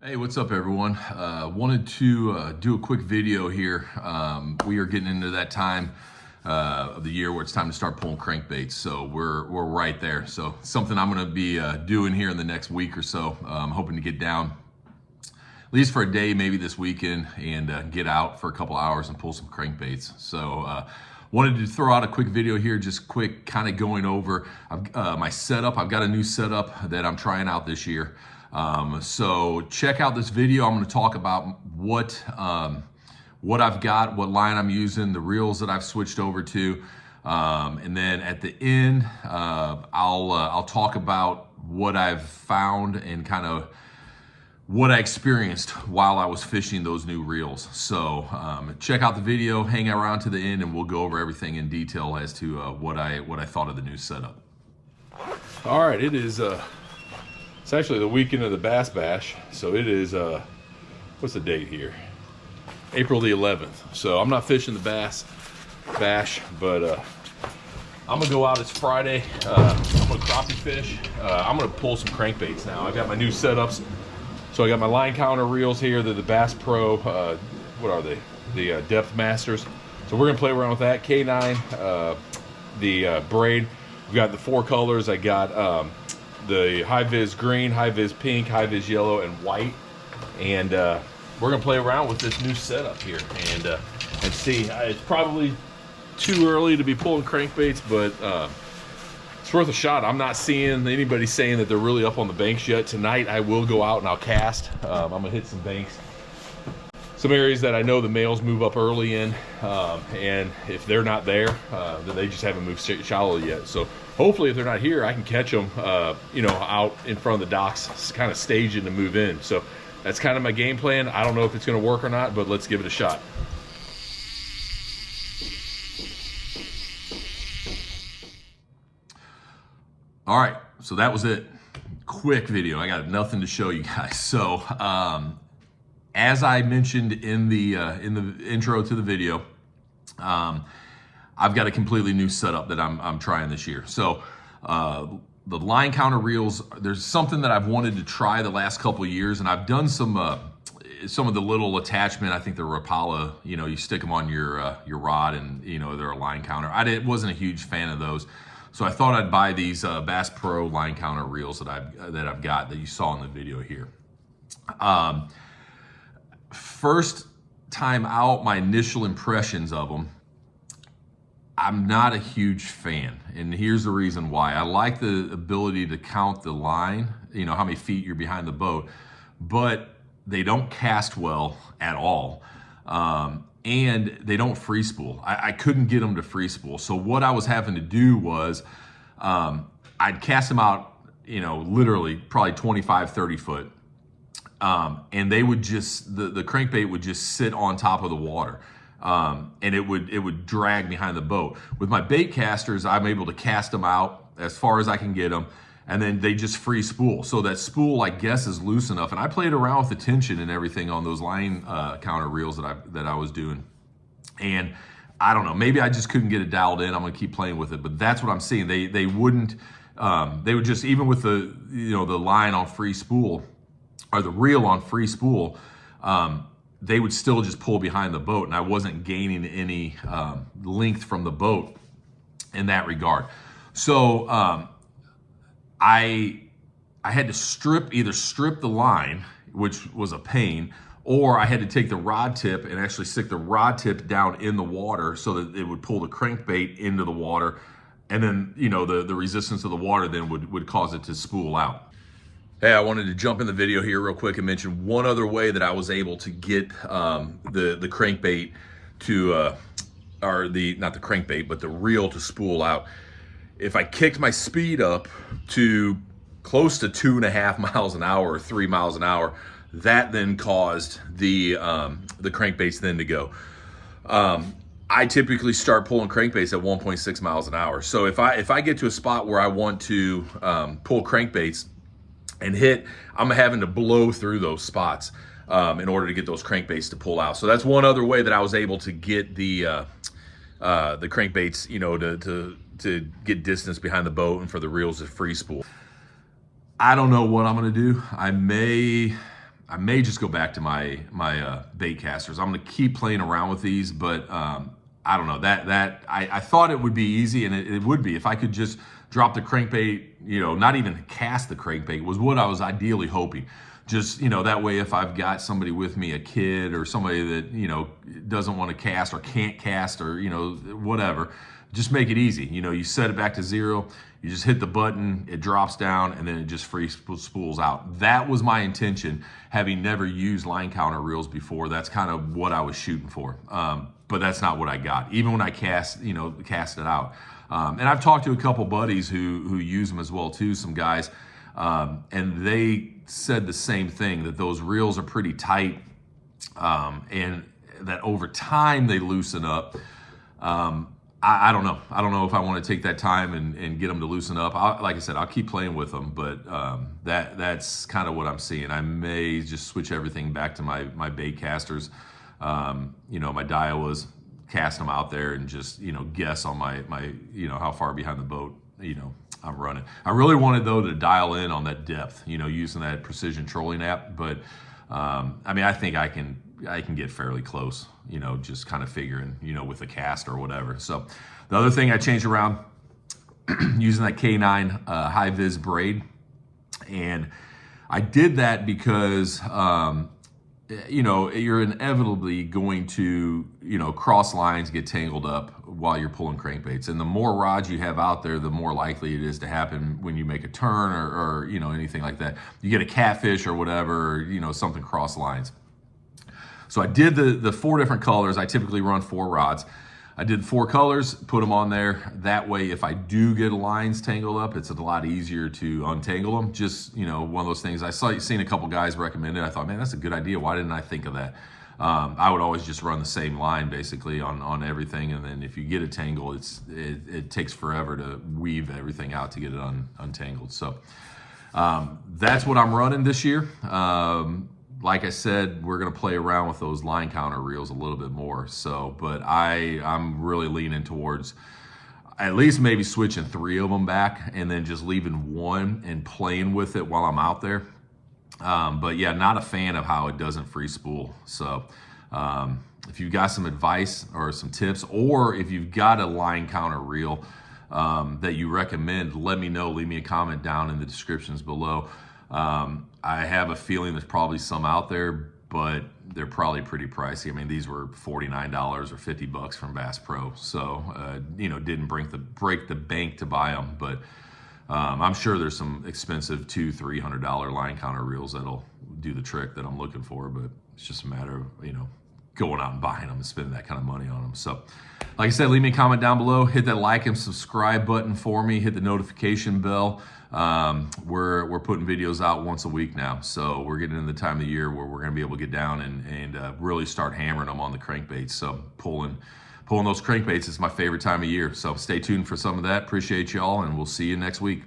Hey, what's up everyone? Wanted to do a quick video here. We are getting into that time of the year where it's time to start pulling crankbaits. So we're right there. So something I'm gonna be doing here in the next week or so. I'm hoping to get down at least for a day, maybe this weekend, and get out for a couple hours and pull some crankbaits. So wanted to throw out a quick video here, just quick kind of going over my setup. I've got a new setup that I'm trying out this year. So check out this video. I'm going to talk about what I've got, what line I'm using, the reels that I've switched over to, and then at the end, I'll talk about what I've found and kind of what I experienced while I was fishing those new reels. So check out the video, hang around to the end, and we'll go over everything in detail as to what I thought of the new setup. All right, it is it's actually the weekend of the Bass Bash, so it is what's the date here? April the 11th. So I'm not fishing the Bass Bash, but I'm gonna go out. It's Friday. I'm gonna crappie fish. I'm gonna pull some crankbaits now. I got my new setups. So I got my line counter reels here. They're the Bass Pro. What are they? The Depth Masters. So we're gonna play around with that. K9, the braid. We've got the 4 colors. I got the high vis green, high vis pink, high vis yellow, and white. And we're gonna play around with this new setup here and see. It's probably too early to be pulling crankbaits, but it's worth a shot. I'm not seeing anybody saying that they're really up on the banks yet. Tonight I will go out and I'll cast. I'm gonna hit some banks, some areas that I know the males move up early in, and if they're not there, then they just haven't moved shallow yet. So hopefully if they're not here, I can catch them, you know, out in front of the docks, kind of staging to move in. So that's kind of my game plan. I don't know if it's going to work or not, but let's give it a shot. All right, so that was it. Quick video. I got nothing to show you guys. So as I mentioned in the intro to the video, I've got a completely new setup that I'm trying this year. So the line counter reels, there's something that I've wanted to try the last couple of years, and I've done some of the little attachment. I think the Rapala, you know, you stick them on your rod, and you know they're a line counter. I wasn't a huge fan of those, so I thought I'd buy these Bass Pro line counter reels that I've got that you saw in the video here. First time out, my initial impressions of them, I'm not a huge fan, and here's the reason why. I like the ability to count the line, you know, how many feet you're behind the boat, but they don't cast well at all, and they don't free spool. I couldn't get them to free spool, so what I was having to do was I'd cast them out, you know, literally probably 25, 30 foot, and they would just, the crankbait would just sit on top of the water. And it would drag behind the boat. With my bait casters, I'm able to cast them out as far as I can get them, and then they just free spool. So that spool, I guess, is loose enough. And I played around with the tension and everything on those line counter reels that I was doing. And I don't know, maybe I just couldn't get it dialed in. I'm gonna keep playing with it, but that's what I'm seeing. They wouldn't, they would just, even with the, you know, the line on free spool, or the reel on free spool, they would still just pull behind the boat, and I wasn't gaining any length from the boat in that regard. So I had to either strip the line, which was a pain, or I had to take the rod tip and actually stick the rod tip down in the water so that it would pull the crankbait into the water, and then, you know, the resistance of the water then would cause it to spool out. Hey, I wanted to jump in the video here real quick and mention one other way that I was able to get the crankbait to, or not the crankbait, but the reel to spool out. If I kicked my speed up to close to 2.5 miles an hour or 3 miles an hour, that then caused the crankbaits then to go. I typically start pulling crankbaits at 1.6 miles an hour. So if I get to a spot where I want to pull crankbaits and hit, I'm having to blow through those spots in order to get those crankbaits to pull out. So that's one other way that I was able to get the crankbaits, you know, to get distance behind the boat and for the reels to free spool. I don't know what I'm gonna do. I may I may just go back to my bait casters. I'm going to keep playing around with these, but I don't know. I thought it would be easy, and it would be if I could just drop the crankbait. Not even cast the crankbait was what I was ideally hoping. Just that way, if I've got somebody with me, a kid or somebody that doesn't want to cast or can't cast or whatever, just make it easy. You set it back to 0. You just hit the button, it drops down, and then it just free spools out. That was my intention, having never used line counter reels before. That's kind of what I was shooting for. But that's not what I got. Even when I cast it out. And I've talked to a couple buddies who use them as well too, some guys, and they said the same thing, that those reels are pretty tight, and that over time they loosen up. I don't know. I don't know if I want to take that time and get them to loosen up. Like I said, I'll keep playing with them, but that's kind of what I'm seeing. I may just switch everything back to my bait casters. My Daiwas, cast them out there and just guess on my how far behind the boat I'm running. I really wanted though to dial in on that depth, using that precision trolling app, but I think I can get fairly close, just kind of figuring, with a cast or whatever. So the other thing I changed around, using that K9 high vis braid, and I did that because you're inevitably going to cross lines, get tangled up while you're pulling crankbaits, and the more rods you have out there, the more likely it is to happen when you make a turn or anything like that. You get a catfish or whatever, or something cross lines. So I did the 4 different colors. I typically run 4 rods. I did 4 colors, put them on there. That way, if I do get lines tangled up, it's a lot easier to untangle them. Just, one of those things. Seen a couple guys recommend it. I thought, man, that's a good idea. Why didn't I think of that? I would always just run the same line basically on everything. And then if you get a tangle, it takes forever to weave everything out to get it untangled. So that's what I'm running this year. Like I said, we're going to play around with those line counter reels a little bit more. So, but I'm really leaning towards at least maybe switching 3 of them back and then just leaving 1 and playing with it while I'm out there. But yeah, not a fan of how it doesn't free spool. So if you've got some advice or some tips, or if you've got a line counter reel that you recommend, let me know. Leave me a comment down in the descriptions below. I have a feeling there's probably some out there, but they're probably pretty pricey. These were $49 or $50 from Bass Pro. So, didn't break the bank to buy them, but I'm sure there's some expensive $200-$300 line counter reels that'll do the trick that I'm looking for, but it's just a matter of, going out and buying them and spending that kind of money on them. So, like I said, leave me a comment down below. Hit that like and subscribe button for me. Hit the notification bell. We're putting videos out once a week now, so we're getting into the time of the year where we're going to be able to get down and really start hammering them on the crankbaits. So pulling those crankbaits is my favorite time of year. So stay tuned for some of that. Appreciate y'all, and we'll see you next week.